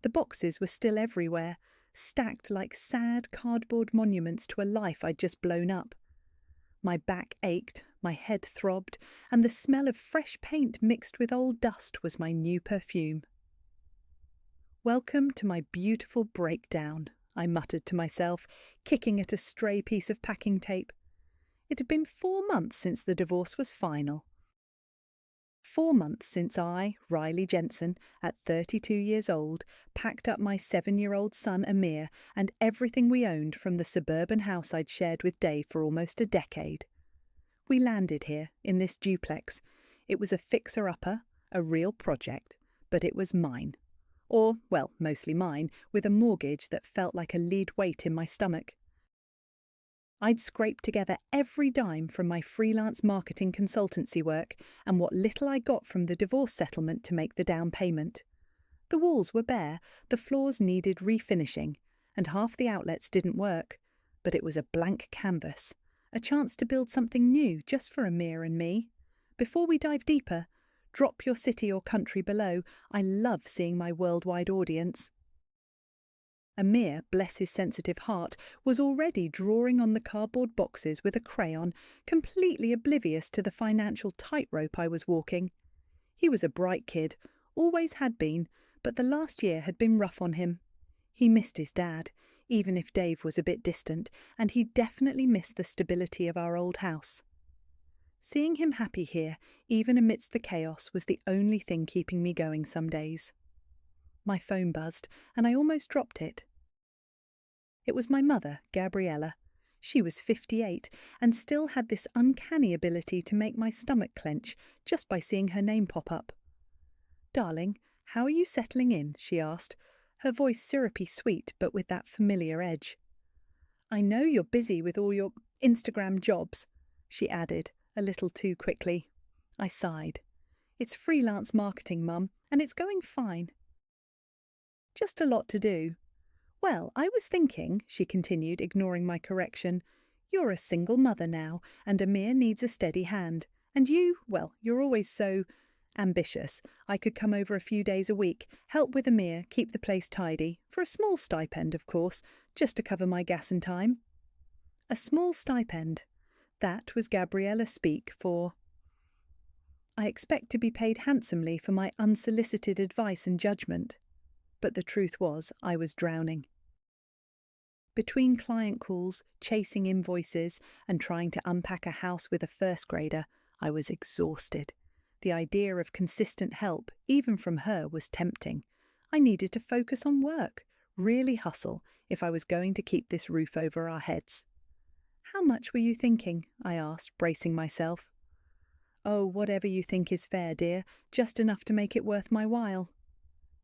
The boxes were still everywhere, stacked like sad cardboard monuments to a life I'd just blown up. My back ached, my head throbbed, and the smell of fresh paint mixed with old dust was my new perfume. "Welcome to my beautiful breakdown," I muttered to myself, kicking at a stray piece of packing tape. It had been 4 months since the divorce was final. 4 months since I, Riley Jensen, at 32 years old, packed up my 7-year-old son Amir and everything we owned from the suburban house I'd shared with Dave for almost a decade. We landed here, in this duplex. It was a fixer-upper, a real project, but it was mine. Or, well, mostly mine, with a mortgage that felt like a lead weight in my stomach. I'd scraped together every dime from my freelance marketing consultancy work and what little I got from the divorce settlement to make the down payment. The walls were bare, the floors needed refinishing, and half the outlets didn't work, but it was a blank canvas, a chance to build something new just for Amir and me. Before we dive deeper, drop your city or country below. I love seeing my worldwide audience. Amir, bless his sensitive heart, was already drawing on the cardboard boxes with a crayon, completely oblivious to the financial tightrope I was walking. He was a bright kid, always had been, but the last year had been rough on him. He missed his dad, even if Dave was a bit distant, and he definitely missed the stability of our old house. Seeing him happy here, even amidst the chaos, was the only thing keeping me going some days. My phone buzzed, and I almost dropped it. It was my mother, Gabriella. She was 58 and still had this uncanny ability to make my stomach clench just by seeing her name pop up. "Darling, how are you settling in?" she asked, her voice syrupy sweet but with that familiar edge. "I know you're busy with all your Instagram jobs," she added, a little too quickly. I sighed. "It's freelance marketing, Mum, and it's going fine." "Just a lot to do." "Well, I was thinking," she continued, ignoring my correction, "you're a single mother now, and Amir needs a steady hand. And you, well, you're always so ambitious. I could come over a few days a week, help with Amir, keep the place tidy, for a small stipend, of course, just to cover my gas and time." A small stipend. That was Gabriella speak for "I expect to be paid handsomely for my unsolicited advice and judgment." But the truth was, I was drowning. Between client calls, chasing invoices, and trying to unpack a house with a first grader, I was exhausted. The idea of consistent help, even from her, was tempting. I needed to focus on work, really hustle, if I was going to keep this roof over our heads. "How much were you thinking?" I asked, bracing myself. "Oh, whatever you think is fair, dear, just enough to make it worth my while."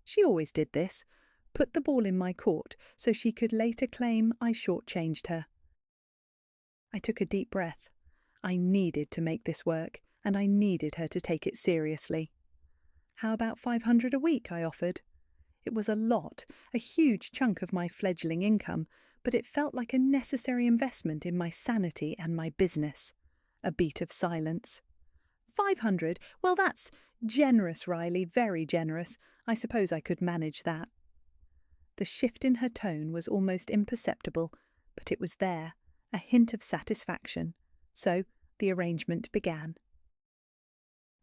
She always did this, put the ball in my court so she could later claim I shortchanged her. I took a deep breath. I needed to make this work, and I needed her to take it seriously. "How about 500 a week?" I offered. It was a lot, a huge chunk of my fledgling income, but it felt like a necessary investment in my sanity and my business. A beat of silence. 500? Well, that's generous, Riley, very generous. I suppose I could manage that." The shift in her tone was almost imperceptible, but it was there, a hint of satisfaction. So the arrangement began.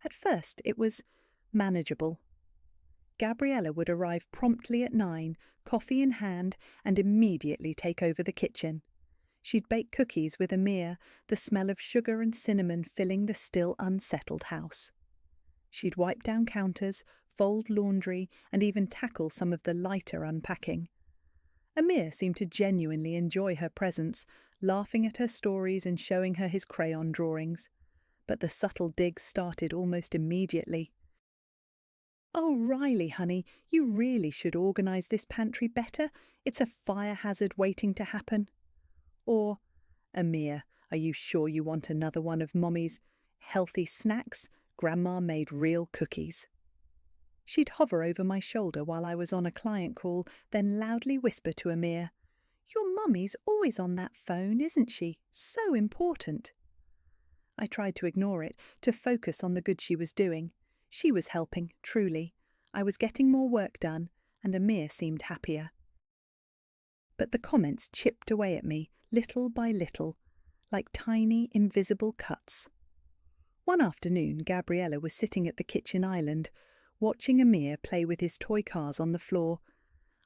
At first it was manageable. Gabriella would arrive promptly at 9, coffee in hand, and immediately take over the kitchen. She'd bake cookies with Amir, the smell of sugar and cinnamon filling the still unsettled house. She'd wipe down counters, fold laundry, and even tackle some of the lighter unpacking. Amir seemed to genuinely enjoy her presence, laughing at her stories and showing her his crayon drawings. But the subtle digs started almost immediately. "Oh, Riley, honey, you really should organise this pantry better. It's a fire hazard waiting to happen." Or, "Amir, are you sure you want another one of Mommy's healthy snacks? Grandma made real cookies." She'd hover over my shoulder while I was on a client call, then loudly whisper to Amir, "Your Mummy's always on that phone, isn't she? So important." I tried to ignore it, to focus on the good she was doing. She was helping, truly. I was getting more work done, and Amir seemed happier. But the comments chipped away at me, little by little, like tiny, invisible cuts. One afternoon, Gabriella was sitting at the kitchen island, watching Amir play with his toy cars on the floor.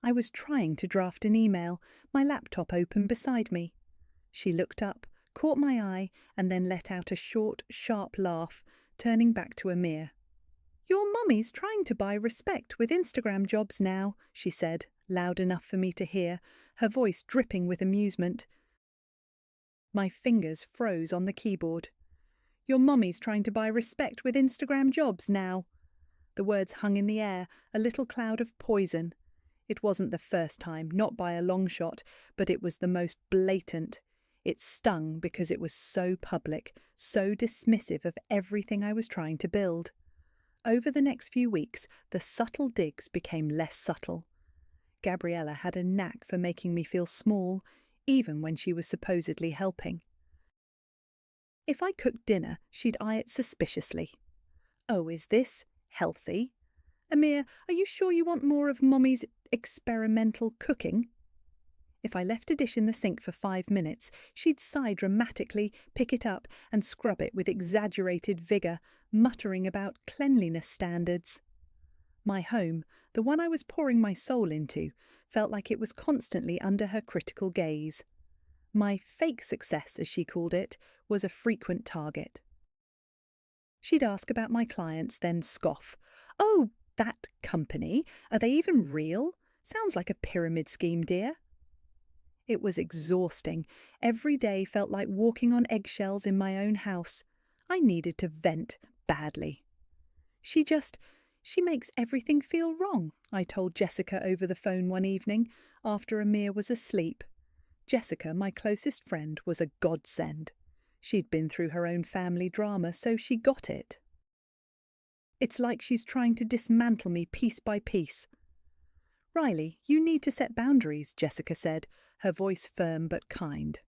I was trying to draft an email, my laptop open beside me. She looked up, caught my eye, and then let out a short, sharp laugh, turning back to Amir. "Your mummy's trying to buy respect with Instagram jobs now," she said, loud enough for me to hear, her voice dripping with amusement. My fingers froze on the keyboard. "Your mummy's trying to buy respect with Instagram jobs now." The words hung in the air, a little cloud of poison. It wasn't the first time, not by a long shot, but it was the most blatant. It stung because it was so public, so dismissive of everything I was trying to build. Over the next few weeks, the subtle digs became less subtle. Gabriella had a knack for making me feel small, even when she was supposedly helping. If I cooked dinner, she'd eye it suspiciously. "Oh, is this healthy? Amir, are you sure you want more of Mommy's experimental cooking?" If I left a dish in the sink for 5 minutes, she'd sigh dramatically, pick it up, and scrub it with exaggerated vigour, muttering about cleanliness standards. My home, the one I was pouring my soul into, felt like it was constantly under her critical gaze. My fake success, as she called it, was a frequent target. She'd ask about my clients, then scoff. "Oh, that company? Are they even real? Sounds like a pyramid scheme, dear." It was exhausting. Every day felt like walking on eggshells in my own house. I needed to vent badly. She makes everything feel wrong," I told Jessica over the phone one evening, after Amir was asleep. Jessica, my closest friend, was a godsend. She'd been through her own family drama, so she got it. "It's like she's trying to dismantle me piece by piece." "Riley, you need to set boundaries," Jessica said, her voice firm but kind.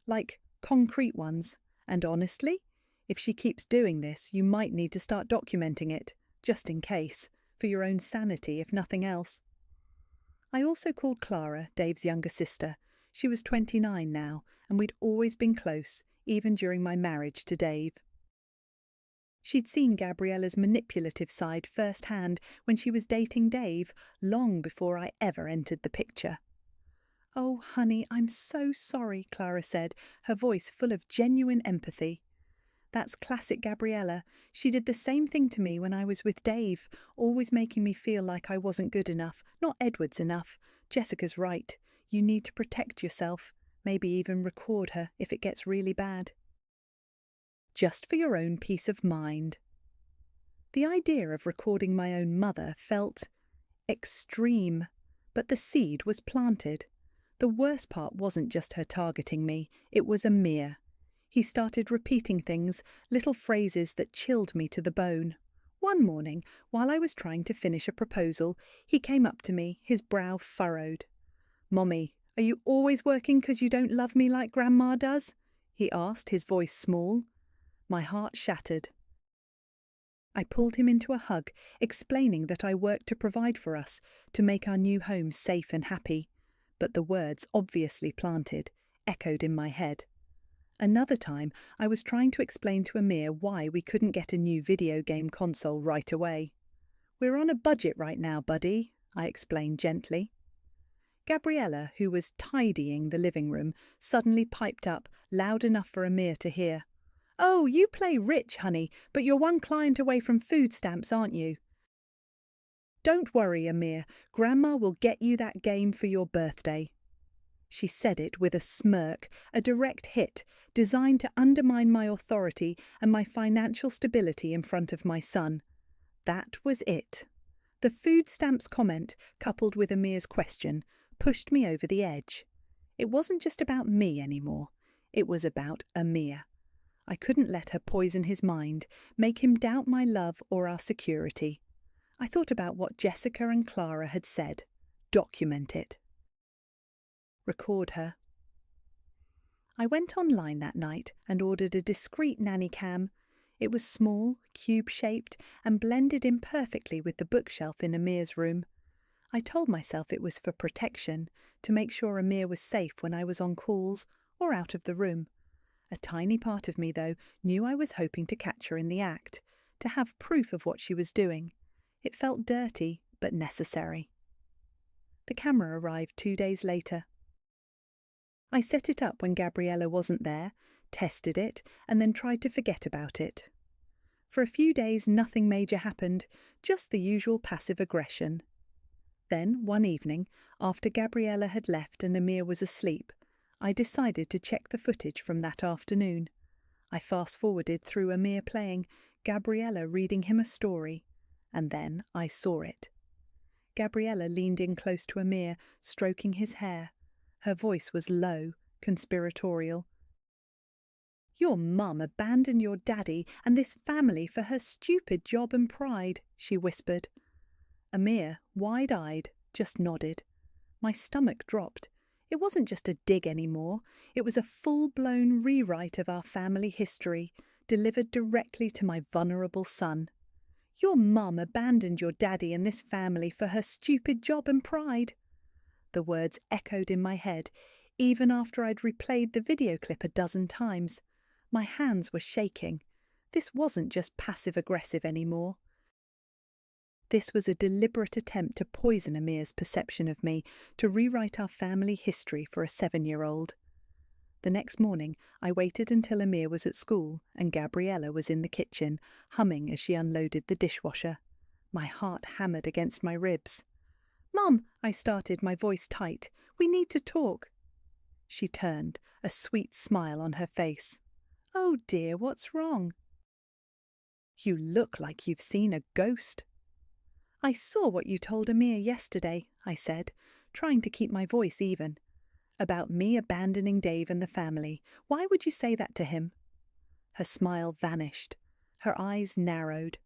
"Like concrete ones. And honestly, if she keeps doing this, you might need to start documenting it, just in case, for your own sanity, if nothing else." I also called Clara, Dave's younger sister. She was 29 now, and we'd always been close, even during my marriage to Dave. She'd seen Gabriella's manipulative side firsthand when she was dating Dave, long before I ever entered the picture. "Oh, honey, I'm so sorry," Clara said, her voice full of genuine empathy. "That's classic Gabriella. She did the same thing to me when I was with Dave, always making me feel like I wasn't good enough, not Edward's enough. Jessica's right. You need to protect yourself, maybe even record her if it gets really bad. Just for your own peace of mind." The idea of recording my own mother felt extreme, but the seed was planted. The worst part wasn't just her targeting me, it was Amir. He started repeating things, little phrases that chilled me to the bone. One morning, while I was trying to finish a proposal, he came up to me, his brow furrowed. "Mommy, are you always working 'cause you don't love me like Grandma does?" he asked, his voice small. My heart shattered. I pulled him into a hug, explaining that I worked to provide for us, to make our new home safe and happy. But the words, obviously planted, echoed in my head. Another time, I was trying to explain to Amir why we couldn't get a new video game console right away. "We're on a budget right now, buddy," I explained gently. Gabriella, who was tidying the living room, suddenly piped up, loud enough for Amir to hear. "Oh, you play rich, honey, but you're one client away from food stamps, aren't you?" "Don't worry, Amir. Grandma will get you that game for your birthday." She said it with a smirk, a direct hit, designed to undermine my authority and my financial stability in front of my son. That was it. The food stamps comment, coupled with Amir's question, pushed me over the edge. It wasn't just about me anymore. It was about Amir. I couldn't let her poison his mind, make him doubt my love or our security. I thought about what Jessica and Clara had said. Document it. Record her. I went online that night and ordered a discreet nanny cam. It was small, cube-shaped, and blended in perfectly with the bookshelf in Amir's room. I told myself it was for protection, to make sure Amir was safe when I was on calls or out of the room. A tiny part of me, though, knew I was hoping to catch her in the act, to have proof of what she was doing. It felt dirty, but necessary. The camera arrived 2 days later. I set it up when Gabriella wasn't there, tested it, and then tried to forget about it. For a few days nothing major happened, just the usual passive aggression. Then, one evening, after Gabriella had left and Amir was asleep, I decided to check the footage from that afternoon. I fast-forwarded through Amir playing, Gabriella reading him a story, and then I saw it. Gabriella leaned in close to Amir, stroking his hair. Her voice was low, conspiratorial. "Your mum abandoned your daddy and this family for her stupid job and pride," she whispered. Amir, wide-eyed, just nodded. My stomach dropped. It wasn't just a dig anymore. It was a full-blown rewrite of our family history, delivered directly to my vulnerable son. "Your mum abandoned your daddy and this family for her stupid job and pride." The words echoed in my head, even after I'd replayed the video clip a dozen times. My hands were shaking. This wasn't just passive-aggressive anymore. This was a deliberate attempt to poison Amir's perception of me, to rewrite our family history for a 7-year-old. The next morning, I waited until Amir was at school and Gabriella was in the kitchen, humming as she unloaded the dishwasher. My heart hammered against my ribs. "Mum," I started, my voice tight, "we need to talk." She turned, a sweet smile on her face. "Oh dear, what's wrong?" "You look like you've seen a ghost." "I saw what you told Amir yesterday," I said, trying to keep my voice even. "About me abandoning Dave and the family. Why would you say that to him?" Her smile vanished. Her eyes narrowed.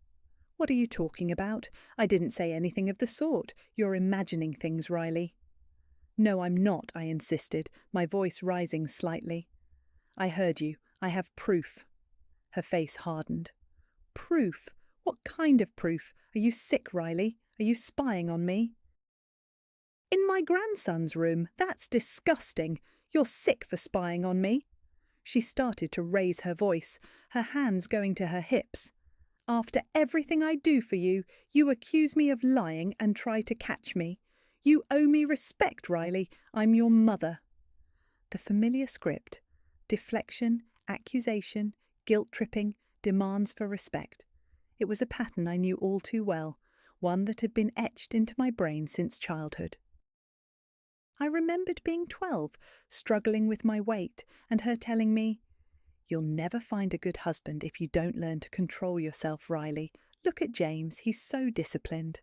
"What are you talking about? I didn't say anything of the sort. You're imagining things, Riley." "No, I'm not," I insisted, my voice rising slightly. "I heard you. I have proof." Her face hardened. "Proof? What kind of proof? Are you sick, Riley? Are you spying on me?" "In my grandson's room. That's disgusting. You're sick for spying on me." She started to raise her voice, her hands going to her hips. "After everything I do for you, you accuse me of lying and try to catch me. You owe me respect, Riley. I'm your mother." The familiar script: deflection, accusation, guilt-tripping, demands for respect. It was a pattern I knew all too well, one that had been etched into my brain since childhood. I remembered being 12, struggling with my weight, and her telling me, "You'll never find a good husband if you don't learn to control yourself, Riley. Look at James, he's so disciplined."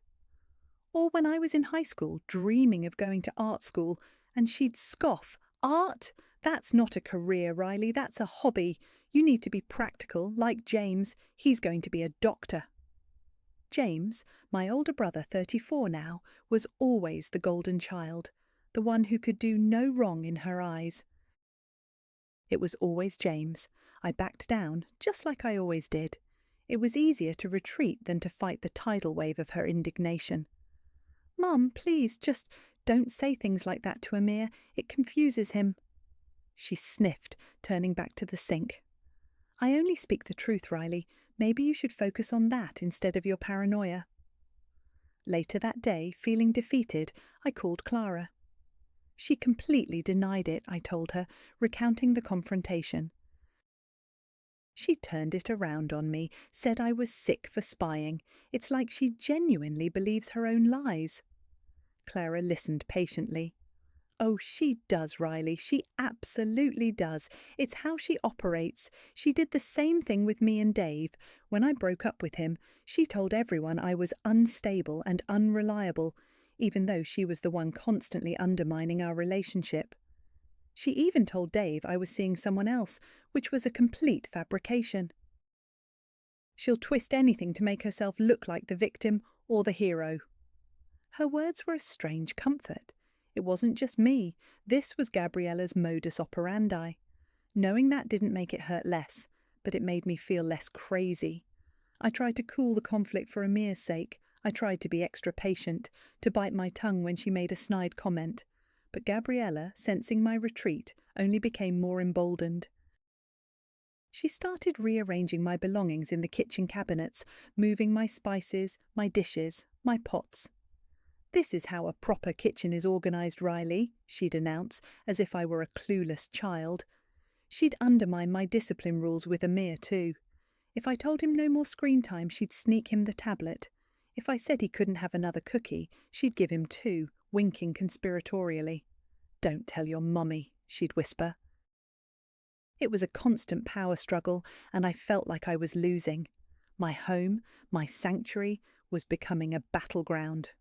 Or when I was in high school, dreaming of going to art school, and she'd scoff, "Art? That's not a career, Riley, that's a hobby. You need to be practical, like James. He's going to be a doctor." James, my older brother, 34 now, was always the golden child, the one who could do no wrong in her eyes. It was always James. I backed down, just like I always did. It was easier to retreat than to fight the tidal wave of her indignation. "Mum, please, just don't say things like that to Amir. It confuses him." She sniffed, turning back to the sink. "I only speak the truth, Riley. Maybe you should focus on that instead of your paranoia." Later that day, feeling defeated, I called Clara. She completely denied it, I told her, recounting the confrontation. She turned it around on me, said I was sick for spying. It's like she genuinely believes her own lies. Clara listened patiently. "Oh, she does, Riley. She absolutely does. It's how she operates. She did the same thing with me and Dave. When I broke up with him, she told everyone I was unstable and unreliable, even though she was the one constantly undermining our relationship. She even told Dave I was seeing someone else, which was a complete fabrication. She'll twist anything to make herself look like the victim or the hero." Her words were a strange comfort. It wasn't just me. This was Gabriella's modus operandi. Knowing that didn't make it hurt less, but it made me feel less crazy. I tried to cool the conflict for Amir's sake. I tried to be extra patient, to bite my tongue when she made a snide comment, but Gabriella, sensing my retreat, only became more emboldened. She started rearranging my belongings in the kitchen cabinets, moving my spices, my dishes, my pots. "This is how a proper kitchen is organised, Riley," she'd announce, as if I were a clueless child. She'd undermine my discipline rules with Amir too. If I told him no more screen time, she'd sneak him the tablet. If I said he couldn't have another cookie, she'd give him two, winking conspiratorially. "Don't tell your mummy," she'd whisper. It was a constant power struggle, and I felt like I was losing. My home, my sanctuary, was becoming a battleground.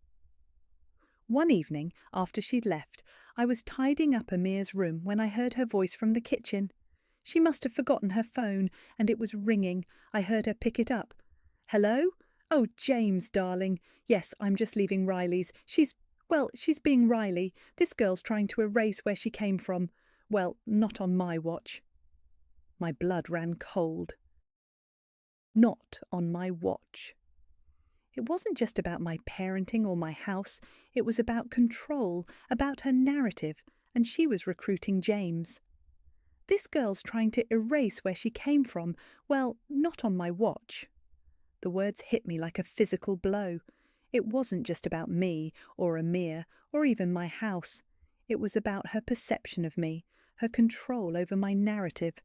One evening, after she'd left, I was tidying up Amir's room when I heard her voice from the kitchen. She must have forgotten her phone, and it was ringing. I heard her pick it up. "Hello? Oh, James, darling. Yes, I'm just leaving Riley's. She's being Riley. This girl's trying to erase where she came from. Well, not on my watch." My blood ran cold. Not on my watch. It wasn't just about my parenting or my house. It was about control, about her narrative, and she was recruiting James. "This girl's trying to erase where she came from. Well, not on my watch." The words hit me like a physical blow. It wasn't just about me, or Amir, or even my house. It was about her perception of me, her control over my narrative.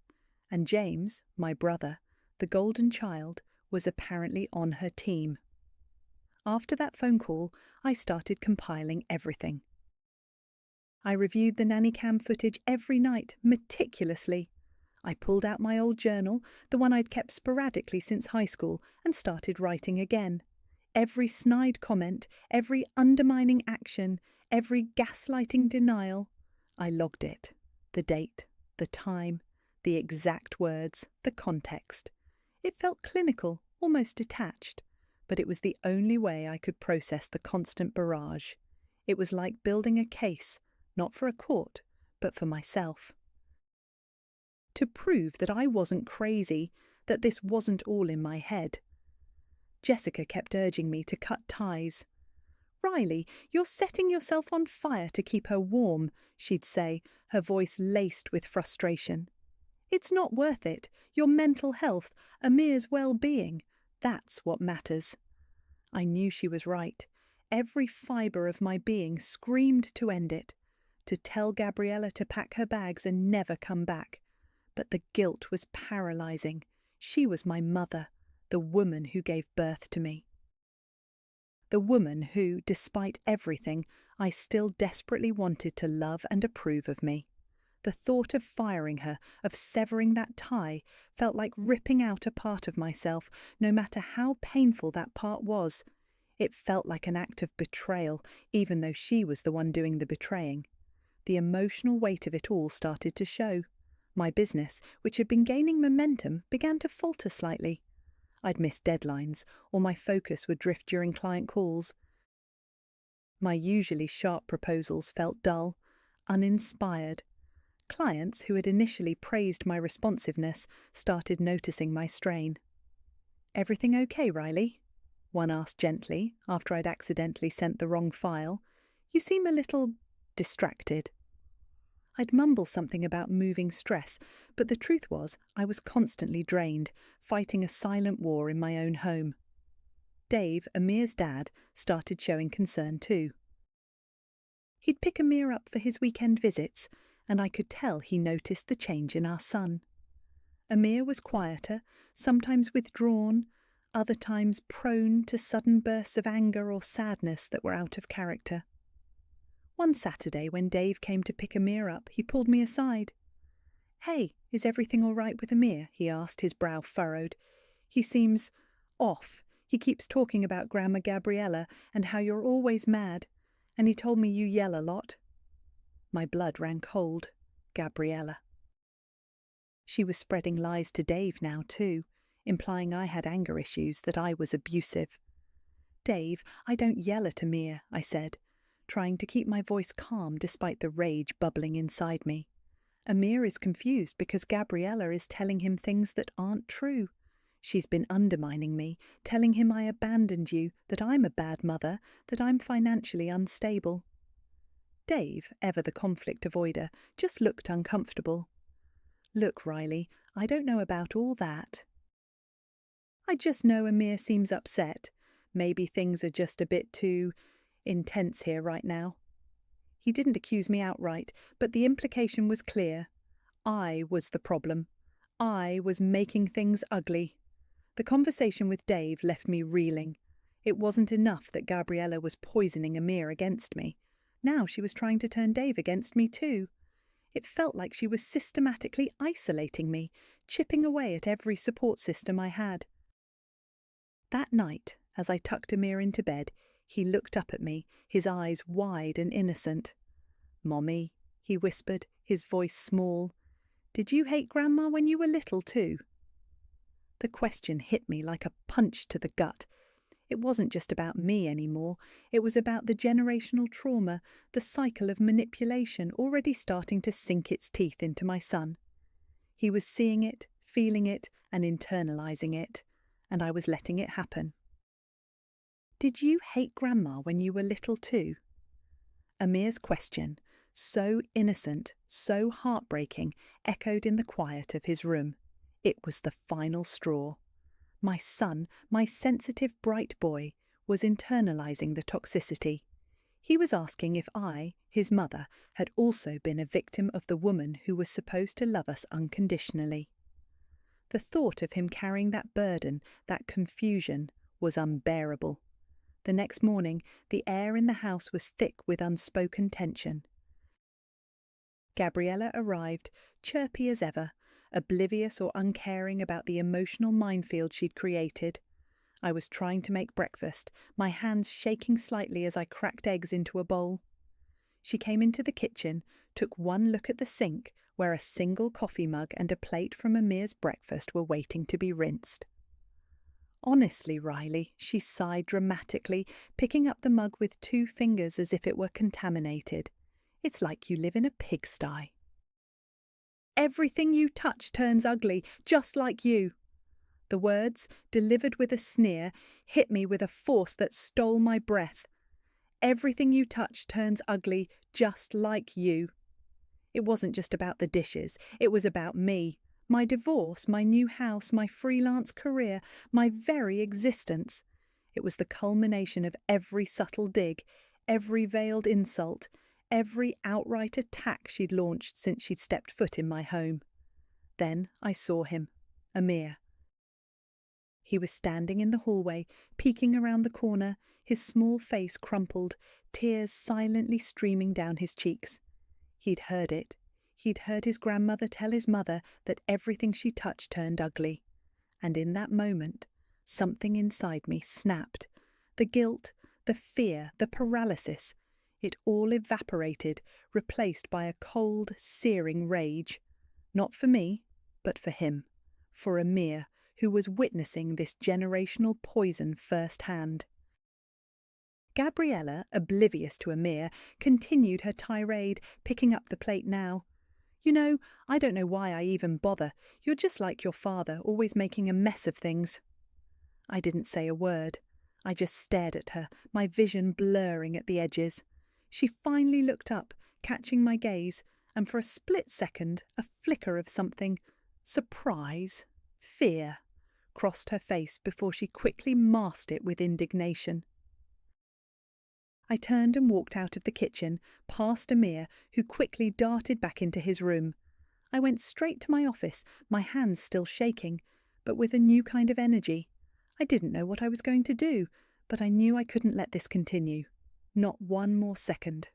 And James, my brother, the golden child, was apparently on her team. After that phone call, I started compiling everything. I reviewed the nanny cam footage every night, meticulously. I pulled out my old journal, the one I'd kept sporadically since high school, and started writing again. Every snide comment, every undermining action, every gaslighting denial. I logged it. The date, the time, the exact words, the context. It felt clinical, almost detached, but it was the only way I could process the constant barrage. It was like building a case, not for a court, but for myself. To prove that I wasn't crazy, that this wasn't all in my head. Jessica kept urging me to cut ties. "Riley, you're setting yourself on fire to keep her warm," she'd say, her voice laced with frustration. "It's not worth it. Your mental health, Amir's well-being, that's what matters." I knew she was right. Every fibre of my being screamed to end it, to tell Gabriella to pack her bags and never come back. But the guilt was paralysing. She was my mother, the woman who gave birth to me. The woman who, despite everything, I still desperately wanted to love and approve of me. The thought of firing her, of severing that tie, felt like ripping out a part of myself, no matter how painful that part was. It felt like an act of betrayal, even though she was the one doing the betraying. The emotional weight of it all started to show. My business, which had been gaining momentum, began to falter slightly. I'd miss deadlines, or my focus would drift during client calls. My usually sharp proposals felt dull, uninspired. Clients who had initially praised my responsiveness started noticing my strain. "Everything okay, Riley?" one asked gently after I'd accidentally sent the wrong file. "You seem a little distracted." I'd mumble something about moving stress, but the truth was I was constantly drained, fighting a silent war in my own home. Dave, Amir's dad, started showing concern too. He'd pick Amir up for his weekend visits, and I could tell he noticed the change in our son. Amir was quieter, sometimes withdrawn, other times prone to sudden bursts of anger or sadness that were out of character. One Saturday, when Dave came to pick Amir up, he pulled me aside. "Hey, is everything all right with Amir?" he asked, his brow furrowed. "He seems off. He keeps talking about Grandma Gabriella and how you're always mad. And he told me you yell a lot." My blood ran cold. Gabriella. She was spreading lies to Dave now too, implying I had anger issues, that I was abusive. "Dave, I don't yell at Amir," I said, trying to keep my voice calm despite the rage bubbling inside me. "Amir is confused because Gabriella is telling him things that aren't true. She's been undermining me, telling him I abandoned you, that I'm a bad mother, that I'm financially unstable. Dave, ever the conflict avoider, just looked uncomfortable. Look, Riley, I don't know about all that. I just know Amir seems upset. Maybe things are just a bit too intense here right now. He didn't accuse me outright, but the implication was clear. I was the problem. I was making things ugly. The conversation with Dave left me reeling. It wasn't enough that Gabriella was poisoning Amir against me. Now she was trying to turn Dave against me too. It felt like she was systematically isolating me, chipping away at every support system I had. That night, as I tucked Amir into bed, he looked up at me, his eyes wide and innocent. "Mommy," he whispered, his voice small, "did you hate Grandma when you were little too?" The question hit me like a punch to the gut. It wasn't just about me anymore. It was about the generational trauma, the cycle of manipulation already starting to sink its teeth into my son. He was seeing it, feeling it, and internalizing it, and I was letting it happen. "Did you hate Grandma when you were little too?" Amir's question, so innocent, so heartbreaking, echoed in the quiet of his room. It was the final straw. My son, my sensitive, bright boy, was internalizing the toxicity. He was asking if I, his mother, had also been a victim of the woman who was supposed to love us unconditionally. The thought of him carrying that burden, that confusion, was unbearable. The next morning, the air in the house was thick with unspoken tension. Gabriella arrived, chirpy as ever, oblivious or uncaring about the emotional minefield she'd created. I was trying to make breakfast, my hands shaking slightly as I cracked eggs into a bowl. She came into the kitchen, took one look at the sink, where a single coffee mug and a plate from Amir's breakfast were waiting to be rinsed. "Honestly, Riley," she sighed dramatically, picking up the mug with 2 fingers as if it were contaminated. "It's like you live in a pigsty. Everything you touch turns ugly, just like you." The words, delivered with a sneer, hit me with a force that stole my breath. Everything you touch turns ugly, just like you. It wasn't just about the dishes, it was about me. My divorce, my new house, my freelance career, my very existence. It was the culmination of every subtle dig, every veiled insult, every outright attack she'd launched since she'd stepped foot in my home. Then I saw him, Amir. He was standing in the hallway, peeking around the corner, his small face crumpled, tears silently streaming down his cheeks. He'd heard it. He'd heard his grandmother tell his mother that everything she touched turned ugly. And in that moment, something inside me snapped. The guilt, the fear, the paralysis, it all evaporated, replaced by a cold, searing rage. Not for me, but for him, for Amir, who was witnessing this generational poison firsthand. Gabriella, oblivious to Amir, continued her tirade, picking up the plate now. "You know, I don't know why I even bother. You're just like your father, always making a mess of things." I didn't say a word. I just stared at her, my vision blurring at the edges. She finally looked up, catching my gaze, and for a split second, a flicker of something, surprise, fear, crossed her face before she quickly masked it with indignation. I turned and walked out of the kitchen, past Amir, who quickly darted back into his room. I went straight to my office, my hands still shaking, but with a new kind of energy. I didn't know what I was going to do, but I knew I couldn't let this continue. Not one more second.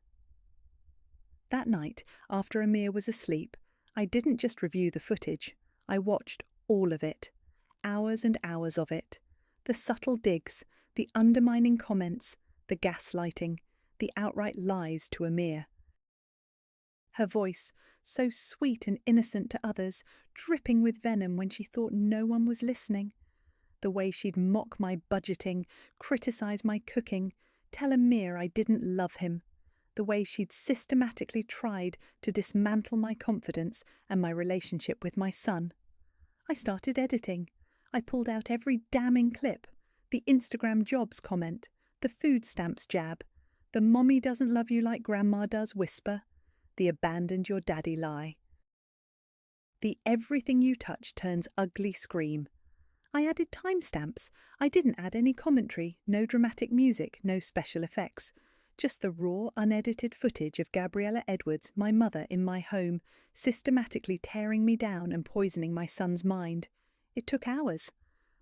That night, after Amir was asleep, I didn't just review the footage. I watched all of it. Hours and hours of it. The subtle digs, the undermining comments, the gaslighting, the outright lies to Amir. Her voice, so sweet and innocent to others, dripping with venom when she thought no one was listening. The way she'd mock my budgeting, criticise my cooking, tell Amir I didn't love him. The way she'd systematically tried to dismantle my confidence and my relationship with my son. I started editing. I pulled out every damning clip, the Instagram jobs comment, the food stamps jab, the mommy doesn't love you like grandma does whisper, the abandoned your daddy lie, the everything you touch turns ugly scream. I added timestamps. I didn't add any commentary, no dramatic music, no special effects. Just the raw, unedited footage of Gabriella Edwards, my mother, in my home, systematically tearing me down and poisoning my son's mind. It took hours.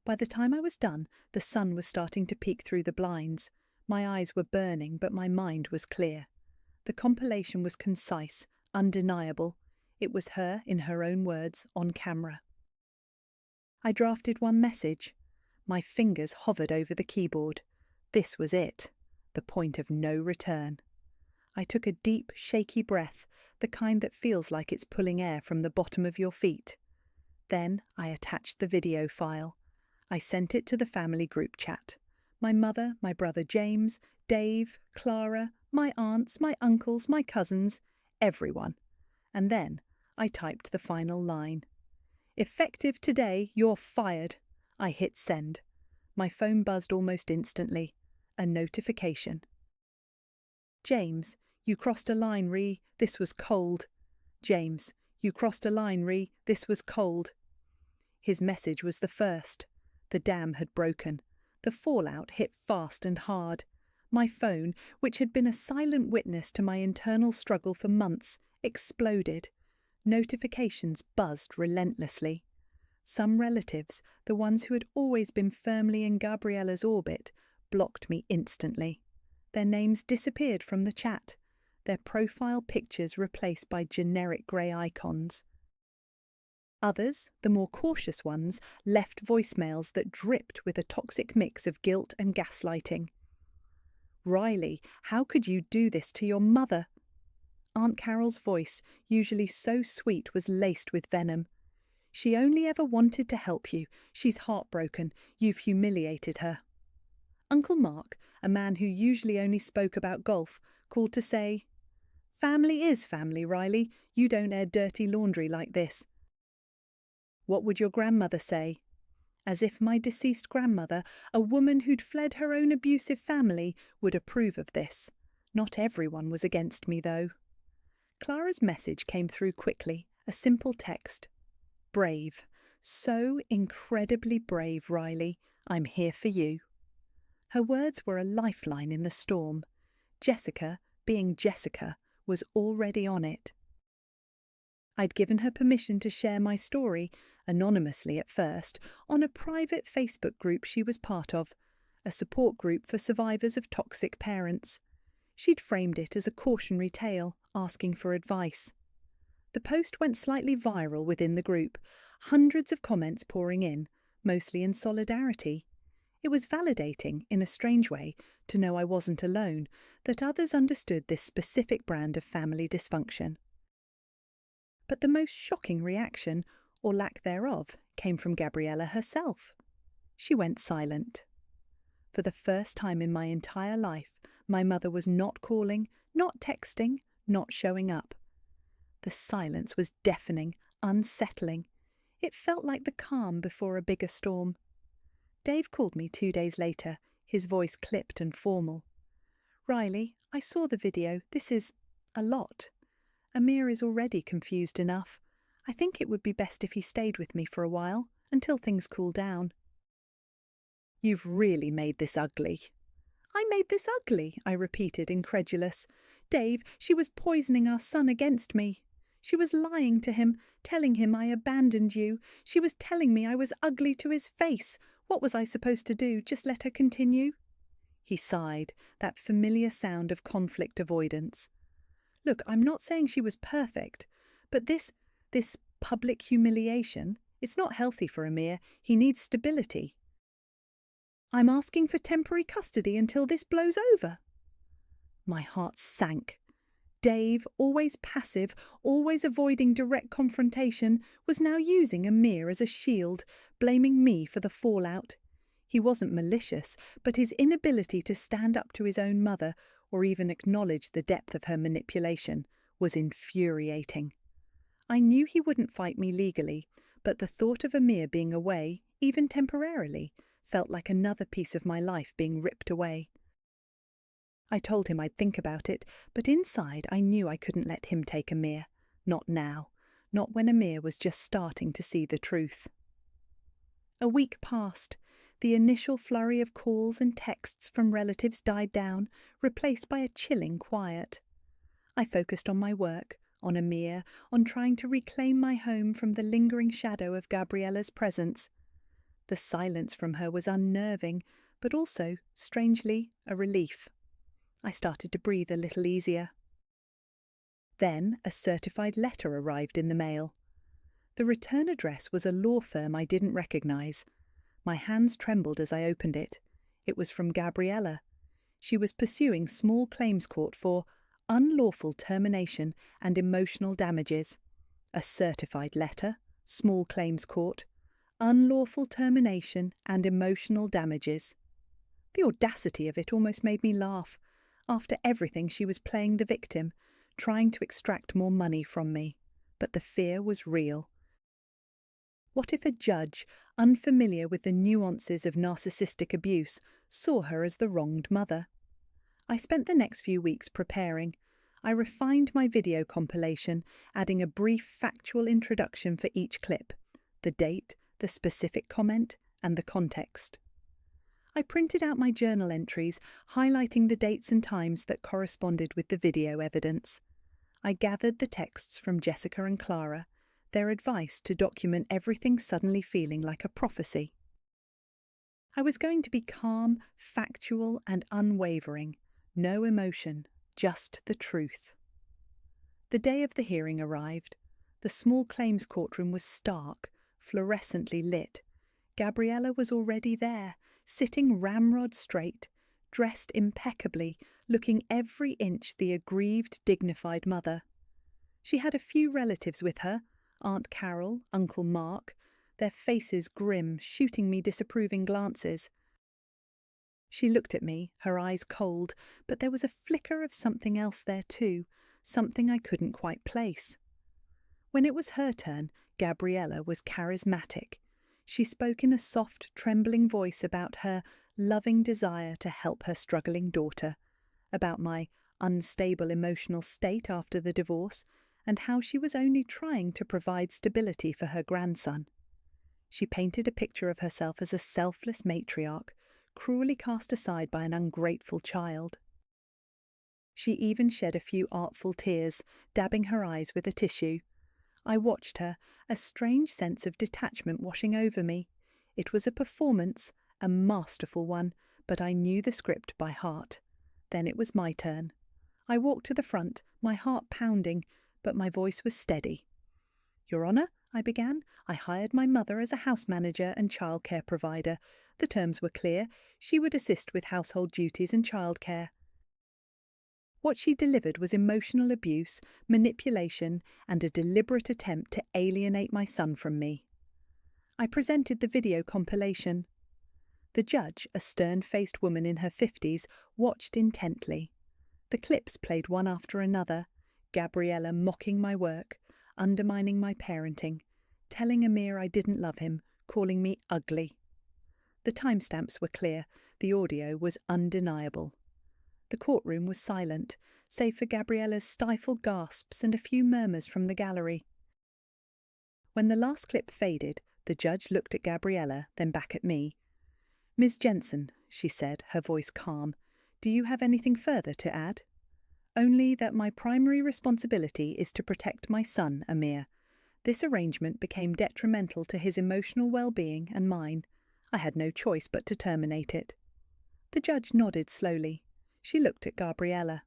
By the time I was done, the sun was starting to peek through the blinds. My eyes were burning, but my mind was clear. The compilation was concise, undeniable. It was her, in her own words, on camera. I drafted one message. My fingers hovered over the keyboard. This was it, the point of no return. I took a deep, shaky breath, the kind that feels like it's pulling air from the bottom of your feet. Then I attached the video file. I sent it to the family group chat. My mother, my brother James, Dave, Clara, my aunts, my uncles, my cousins, everyone. And then I typed the final line. Effective today, you're fired. I hit send. My phone buzzed almost instantly. A notification. James, you crossed a line, Ree. This was cold. James, you crossed a line, Ree. This was cold. His message was the first. The dam had broken. The fallout hit fast and hard. My phone, which had been a silent witness to my internal struggle for months, exploded. Notifications buzzed relentlessly. Some relatives, the ones who had always been firmly in Gabriella's orbit, blocked me instantly. Their names disappeared from the chat, their profile pictures replaced by generic grey icons. Others, the more cautious ones, left voicemails that dripped with a toxic mix of guilt and gaslighting. Riley, how could you do this to your mother? Aunt Carol's voice, usually so sweet, was laced with venom. She only ever wanted to help you. She's heartbroken. You've humiliated her. Uncle Mark, a man who usually only spoke about golf, called to say, "Family is family, Riley. You don't air dirty laundry like this." What would your grandmother say? As if my deceased grandmother, a woman who'd fled her own abusive family, would approve of this. Not everyone was against me, though. Clara's message came through quickly, a simple text. Brave. So incredibly brave, Riley. I'm here for you. Her words were a lifeline in the storm. Jessica, being Jessica, was already on it. I'd given her permission to share my story, anonymously at first, on a private Facebook group she was part of, a support group for survivors of toxic parents. She'd framed it as a cautionary tale, asking for advice. The post went slightly viral within the group, hundreds of comments pouring in, mostly in solidarity. It was validating, in a strange way, to know I wasn't alone, that others understood this specific brand of family dysfunction. But the most shocking reaction, or lack thereof, came from Gabriella herself. She went silent. For the first time in my entire life, my mother was not calling, not texting, not showing up. The silence was deafening, unsettling. It felt like the calm before a bigger storm. Dave called me 2 days later, his voice clipped and formal. "Riley, I saw the video. This is a lot. Amir is already confused enough. I think it would be best if he stayed with me for a while, until things cool down." "You've really made this ugly." "I made this ugly," I repeated, incredulous. "Dave, she was poisoning our son against me. She was lying to him, telling him I abandoned you. She was telling me I was ugly to his face. What was I supposed to do? Just let her continue?" He sighed, that familiar sound of conflict avoidance. "Look, I'm not saying she was perfect, but this public humiliation, it's not healthy for Amir. He needs stability. I'm asking for temporary custody until this blows over." My heart sank. Dave, always passive, always avoiding direct confrontation, was now using Amir as a shield, blaming me for the fallout. He wasn't malicious, but his inability to stand up to his own mother, or even acknowledge the depth of her manipulation, was infuriating. I knew he wouldn't fight me legally, but the thought of Amir being away, even temporarily, felt like another piece of my life being ripped away. I told him I'd think about it, but inside I knew I couldn't let him take Amir. Not now. Not when Amir was just starting to see the truth. A week passed. The initial flurry of calls and texts from relatives died down, replaced by a chilling quiet. I focused on my work, on Amir, on trying to reclaim my home from the lingering shadow of Gabriella's presence. The silence from her was unnerving, but also, strangely, a relief. I started to breathe a little easier. Then a certified letter arrived in the mail. The return address was a law firm I didn't recognize. My hands trembled as I opened it. It was from Gabriella. She was pursuing small claims court for unlawful termination and emotional damages. A certified letter, small claims court, unlawful termination and emotional damages. The audacity of it almost made me laugh. After everything, she was playing the victim, trying to extract more money from me. But the fear was real. What if a judge, unfamiliar with the nuances of narcissistic abuse, saw her as the wronged mother? I spent the next few weeks preparing. I refined my video compilation, adding a brief factual introduction for each clip, the date, the specific comment, and the context. I printed out my journal entries, highlighting the dates and times that corresponded with the video evidence. I gathered the texts from Jessica and Clara, their advice to document everything suddenly feeling like a prophecy. I was going to be calm, factual, and unwavering. No emotion, just the truth. The day of the hearing arrived. The small claims courtroom was stark, fluorescently lit. Gabriella was already there, sitting ramrod straight, dressed impeccably, looking every inch the aggrieved, dignified mother. She had a few relatives with her, Aunt Carol, Uncle Mark, their faces grim, shooting me disapproving glances. She looked at me, her eyes cold, but there was a flicker of something else there too, something I couldn't quite place. When it was her turn, Gabriella was charismatic. She spoke in a soft, trembling voice about her loving desire to help her struggling daughter, about my unstable emotional state after the divorce, and how she was only trying to provide stability for her grandson. She painted a picture of herself as a selfless matriarch, cruelly cast aside by an ungrateful child. She even shed a few artful tears, dabbing her eyes with a tissue. I watched her, a strange sense of detachment washing over me. It was a performance, a masterful one, but I knew the script by heart. Then it was my turn. I walked to the front, my heart pounding, but my voice was steady. "Your Honour," I began, "I hired my mother as a house manager and childcare provider. The terms were clear. She would assist with household duties and childcare. What she delivered was emotional abuse, manipulation, and a deliberate attempt to alienate my son from me." I presented the video compilation. The judge, a stern-faced woman in her 50s, watched intently. The clips played one after another, Gabriella mocking my work, undermining my parenting, telling Amir I didn't love him, calling me ugly. The timestamps were clear, the audio was undeniable. The courtroom was silent, save for Gabriella's stifled gasps and a few murmurs from the gallery. When the last clip faded, the judge looked at Gabriella, then back at me. "Ms. Jensen," she said, her voice calm, "do you have anything further to add?" "Only that my primary responsibility is to protect my son, Amir. This arrangement became detrimental to his emotional well-being and mine. I had no choice but to terminate it." The judge nodded slowly. She looked at Gabriella.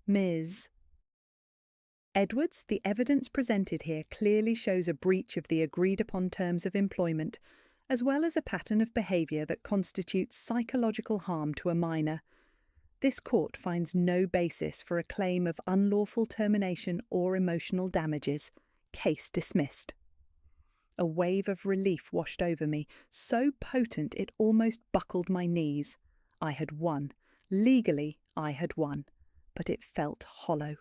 "Ms. Edwards, the evidence presented here clearly shows a breach of the agreed-upon terms of employment, as well as a pattern of behaviour that constitutes psychological harm to a minor. This court finds no basis for a claim of unlawful termination or emotional damages. Case dismissed." A wave of relief washed over me, so potent it almost buckled my knees. I had won. Legally, I had won. But it felt hollow.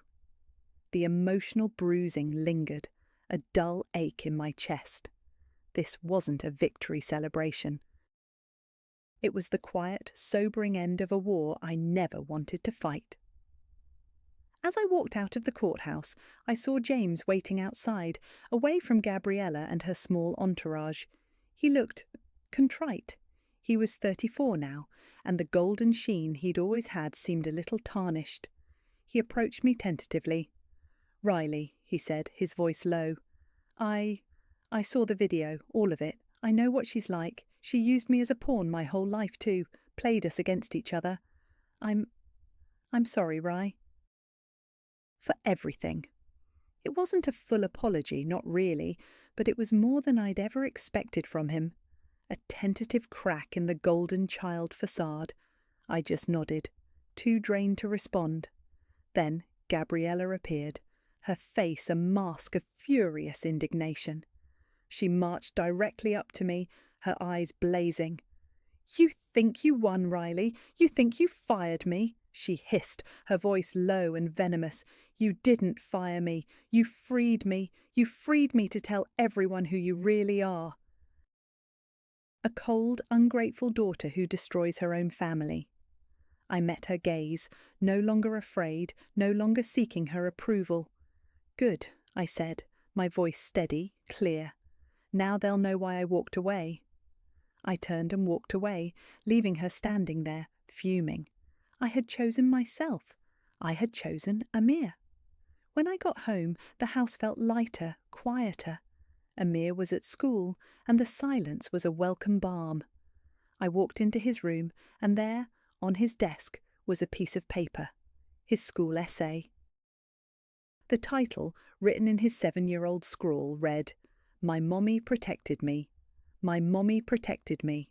The emotional bruising lingered, a dull ache in my chest. This wasn't a victory celebration. It was the quiet, sobering end of a war I never wanted to fight. As I walked out of the courthouse, I saw James waiting outside, away from Gabriella and her small entourage. He looked contrite. He was 34 now, and the golden sheen he'd always had seemed a little tarnished. He approached me tentatively. "Riley," he said, his voice low. I saw the video, all of it. I know what she's like. She used me as a pawn my whole life too, played us against each other. I'm sorry, Rye. For everything." It wasn't a full apology, not really, but it was more than I'd ever expected from him. A tentative crack in the golden child facade. I just nodded, too drained to respond. Then Gabriella appeared, her face a mask of furious indignation. She marched directly up to me, her eyes blazing. "You think you won, Riley? You think you fired me?" she hissed, her voice low and venomous. "You didn't fire me. You freed me. You freed me to tell everyone who you really are." A cold, ungrateful daughter who destroys her own family. I met her gaze, no longer afraid, no longer seeking her approval. "Good," I said, my voice steady, clear. "Now they'll know why I walked away." I turned and walked away, leaving her standing there, fuming. I had chosen myself. I had chosen Amir. When I got home, the house felt lighter, quieter. Amir was at school, and the silence was a welcome balm. I walked into his room, and there, on his desk, was a piece of paper, his school essay. The title, written in his 7-year-old scrawl, read, "My mommy protected me. My mommy protected me."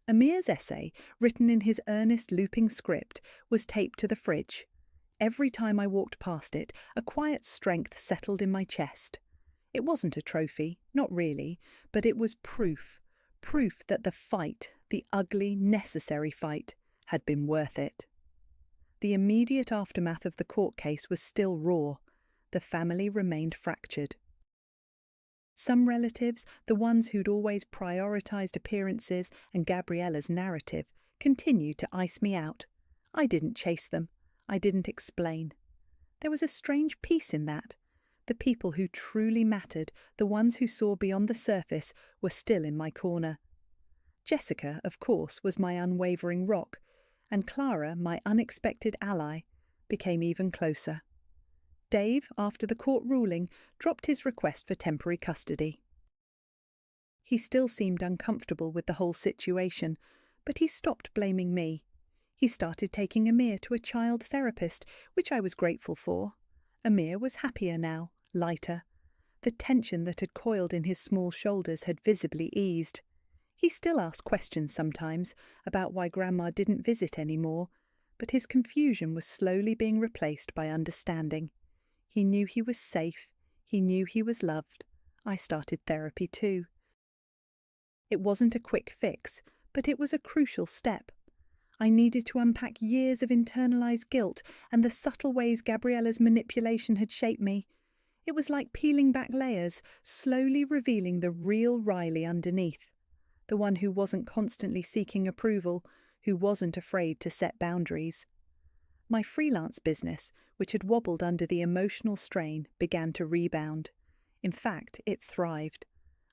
Amir's essay, written in his earnest looping script, was taped to the fridge. Every time I walked past it, a quiet strength settled in my chest. It wasn't a trophy, not really, but it was proof that the fight, the ugly, necessary fight, had been worth it. The immediate aftermath of the court case was still raw. The family remained fractured. Some relatives, the ones who'd always prioritised appearances and Gabriella's narrative, continued to ice me out. I didn't chase them. I didn't explain. There was a strange peace in that. The people who truly mattered, the ones who saw beyond the surface, were still in my corner. Jessica, of course, was my unwavering rock, and Clara, my unexpected ally, became even closer. Dave, after the court ruling, dropped his request for temporary custody. He still seemed uncomfortable with the whole situation, but he stopped blaming me. He started taking Amir to a child therapist, which I was grateful for. Amir was happier now, lighter. The tension that had coiled in his small shoulders had visibly eased. He still asked questions sometimes about why Grandma didn't visit anymore, but his confusion was slowly being replaced by understanding. He knew he was safe. He knew he was loved. I started therapy too. It wasn't a quick fix, but it was a crucial step. I needed to unpack years of internalized guilt and the subtle ways Gabriella's manipulation had shaped me. It was like peeling back layers, slowly revealing the real Riley underneath. The one who wasn't constantly seeking approval, who wasn't afraid to set boundaries. My freelance business, which had wobbled under the emotional strain, began to rebound. In fact, it thrived.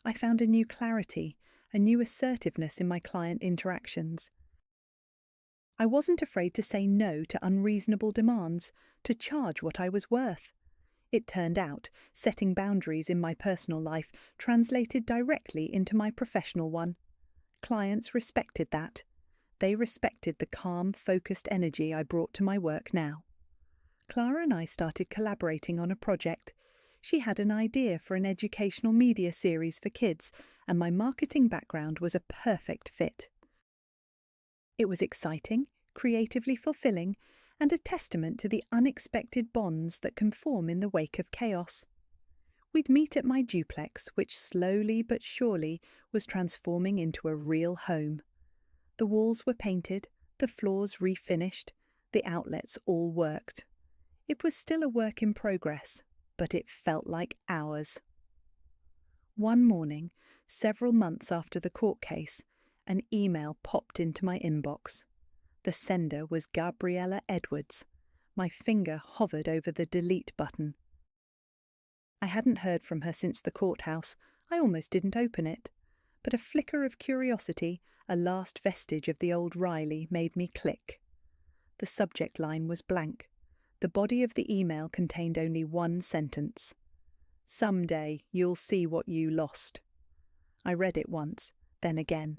I found a new clarity, a new assertiveness in my client interactions. I wasn't afraid to say no to unreasonable demands, to charge what I was worth. It turned out, setting boundaries in my personal life translated directly into my professional one. Clients respected that. They respected the calm, focused energy I brought to my work now. Clara and I started collaborating on a project. She had an idea for an educational media series for kids, and my marketing background was a perfect fit. It was exciting, creatively fulfilling, and a testament to the unexpected bonds that can form in the wake of chaos. We'd meet at my duplex, which slowly but surely was transforming into a real home. The walls were painted, the floors refinished, the outlets all worked. It was still a work in progress, but it felt like ours. One morning, several months after the court case, an email popped into my inbox. The sender was Gabriella Edwards. My finger hovered over the delete button. I hadn't heard from her since the courthouse. I almost didn't open it. But a flicker of curiosity, a last vestige of the old Riley, made me click. The subject line was blank. The body of the email contained only one sentence. "Someday you'll see what you lost." I read it once, then again,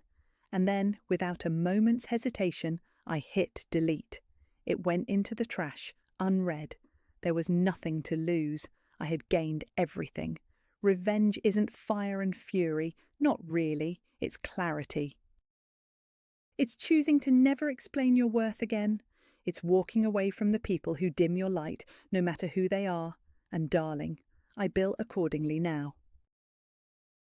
and then, without a moment's hesitation, I hit delete. It went into the trash, unread. There was nothing to lose. I had gained everything. Revenge isn't fire and fury, not really, it's clarity. It's choosing to never explain your worth again. It's walking away from the people who dim your light, no matter who they are. And darling, I bill accordingly now.